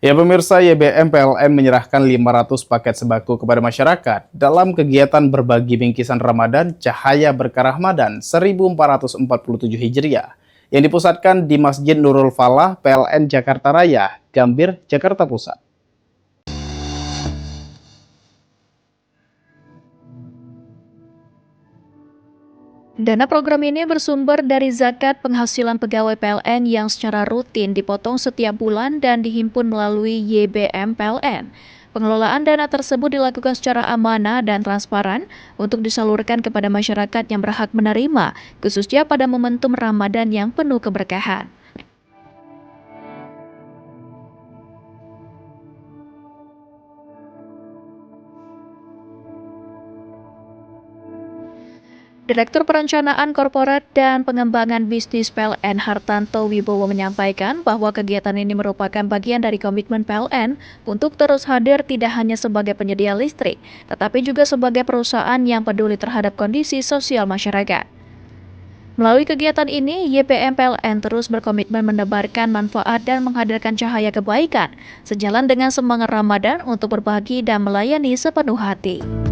Ya pemirsa, YBM PLN menyerahkan 500 paket sembako kepada masyarakat dalam kegiatan berbagi bingkisan Ramadan Cahaya Berkah Ramadan 1447 Hijriah yang dipusatkan di Masjid Nurul Falah PLN Jakarta Raya, Gambir, Jakarta Pusat. Dana program ini bersumber dari zakat penghasilan pegawai PLN yang secara rutin dipotong setiap bulan dan dihimpun melalui YBM PLN. Pengelolaan dana tersebut dilakukan secara amanah dan transparan untuk disalurkan kepada masyarakat yang berhak menerima, khususnya pada momentum Ramadan yang penuh keberkahan. Direktur Perencanaan Korporat dan Pengembangan Bisnis PLN Hartanto Wibowo menyampaikan bahwa kegiatan ini merupakan bagian dari komitmen PLN untuk terus hadir tidak hanya sebagai penyedia listrik, tetapi juga sebagai perusahaan yang peduli terhadap kondisi sosial masyarakat. Melalui kegiatan ini, YPM PLN terus berkomitmen menebarkan manfaat dan menghadirkan cahaya kebaikan, sejalan dengan semangat Ramadan untuk berbagi dan melayani sepenuh hati.